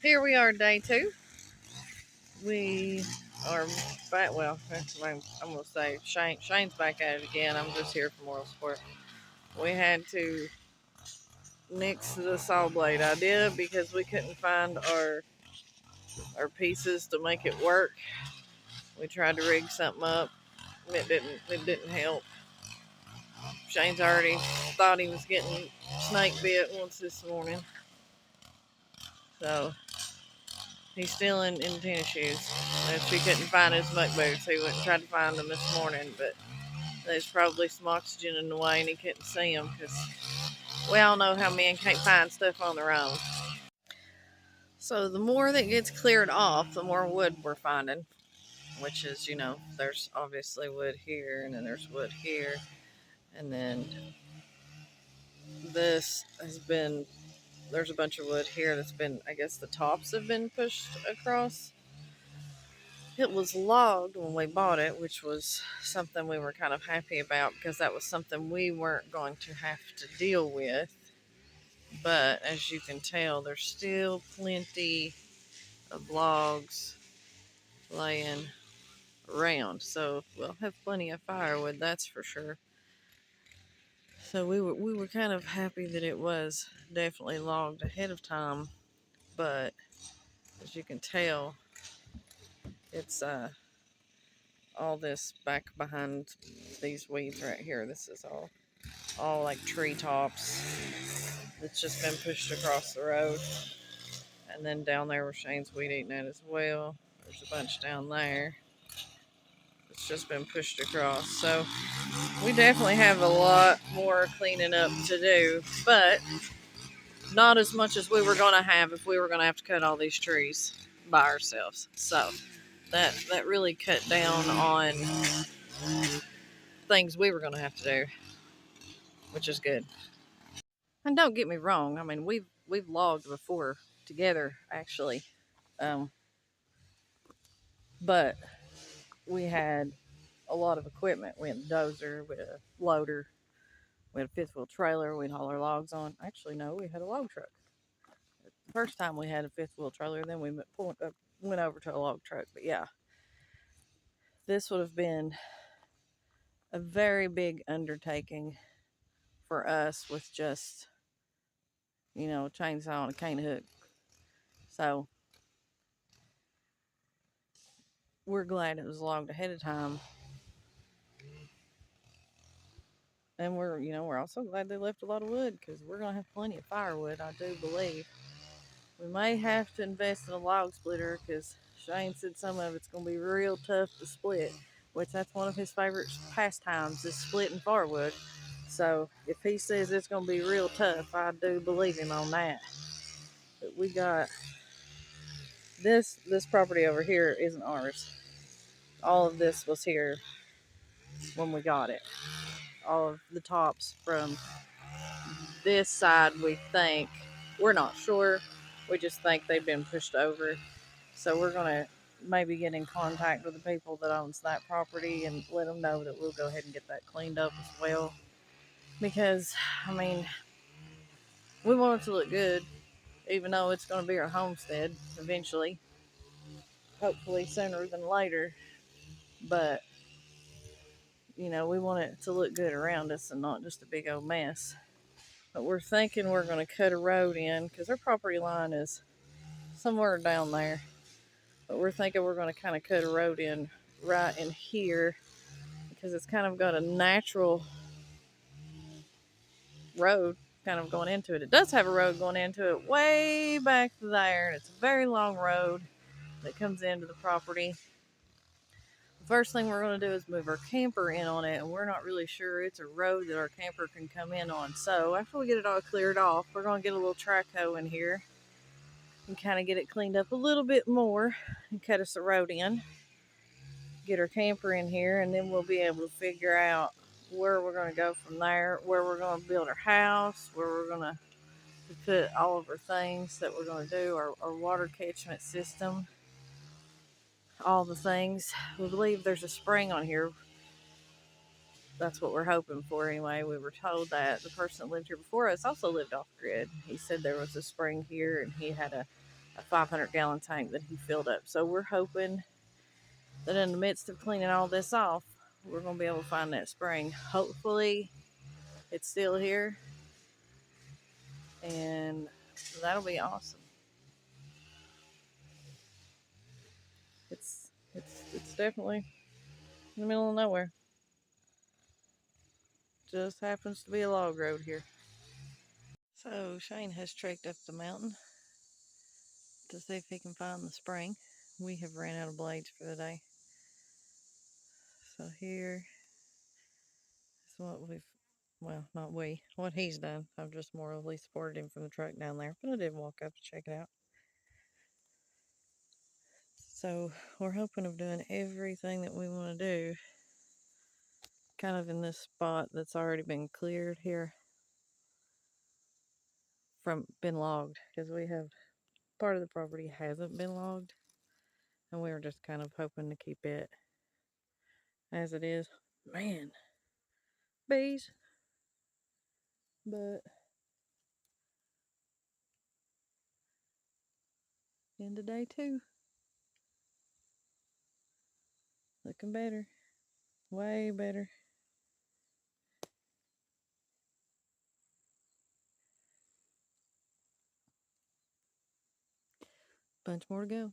Here we are, day 2. We are back. Well, I'm going to say Shane's back at it again. I'm just here for moral support. We had to nix the saw blade idea because we couldn't find our pieces to make it work. We tried to rig something up. It didn't help. Shane's already thought he was getting snake bit once this morning. So he's still in tennis shoes. If he couldn't find his muck boots, he went and tried to find them this morning, but there's probably some oxygen in the way and he couldn't see them because we all know how men can't find stuff on their own. So the more that gets cleared off, the more wood we're finding, which is, there's obviously wood here and then there's wood here. And then there's a bunch of wood here that's been, I guess the tops have been pushed across. It was logged when we bought it, which was something we were kind of happy about because that was something we weren't going to have to deal with. But as you can tell, there's still plenty of logs laying around. So we'll have plenty of firewood, that's for sure. So we were kind of happy that it was definitely logged ahead of time. But as you can tell, it's all this back behind these weeds right here. This is all like tree tops that's just been pushed across the road. And then down there where Shane's weed eating at as well. There's a bunch down there. It's just been pushed across. So we definitely have a lot more cleaning up to do, but not as much as we were going to have if we were going to have to cut all these trees by ourselves. So that really cut down on things we were going to have to do, which is good. And don't get me wrong, I mean we've logged before together actually, but we had a lot of equipment. We had a dozer, we had a loader, we had a fifth wheel trailer we'd haul our logs on. Actually, no, we had a log truck. The first time we had a fifth wheel trailer, then we went over to a log truck. But yeah, this would have been a very big undertaking for us with just, a chainsaw and a cane hook. So we're glad it was logged ahead of time. And we're also glad they left a lot of wood because we're going to have plenty of firewood, I do believe. We may have to invest in a log splitter because Shane said some of it's going to be real tough to split, which that's one of his favorite pastimes is splitting firewood. So if he says it's going to be real tough, I do believe him on that. But we got this property over here isn't ours. All of this was here when we got it. All of the tops from this side, we're not sure. We just think they've been pushed over. So we're going to maybe get in contact with the people that owns that property and let them know that we'll go ahead and get that cleaned up as well. Because, I mean, we want it to look good, even though it's going to be our homestead eventually. Hopefully sooner than later. But, we want it to look good around us and not just a big old mess. But we're thinking we're going to cut a road in because our property line is somewhere down there. But we're thinking we're going to kind of cut a road in right in here because it's kind of got a natural road kind of going into it. It does have a road going into it way back there, and it's a very long road that comes into the property. The first thing we're going to do is move our camper in on it, and we're not really sure it's a road that our camper can come in on. So after we get it all cleared off, we're going to get a little track hoe in here and kind of get it cleaned up a little bit more and cut us a road in. Get our camper in here, and then we'll be able to figure out where we're going to go from there, where we're going to build our house, where we're going to put all of our things that we're going to do, our water catchment system, all the things. We believe there's a spring on here. That's what we're hoping for anyway. We were told that the person that lived here before us also lived off grid. He said there was a spring here and he had a a 500-gallon tank that he filled up. So we're hoping that in the midst of cleaning all this off, we're going to be able to find that spring. Hopefully, it's still here, and that'll be awesome. It's definitely in the middle of nowhere. Just happens to be a log road here. So Shane has trekked up the mountain to see if he can find the spring. We have ran out of blades for the day. So here is what we've, well, not we, what he's done. I've just morally supported him from the truck down there, but I did walk up to check it out. So we're hoping of doing everything that we want to do kind of in this spot that's already been cleared here from been logged, because we have part of the property hasn't been logged, and we were just kind of hoping to keep it as it is. Man, bees. But end of day 2, looking better, way better. Bunch more to go.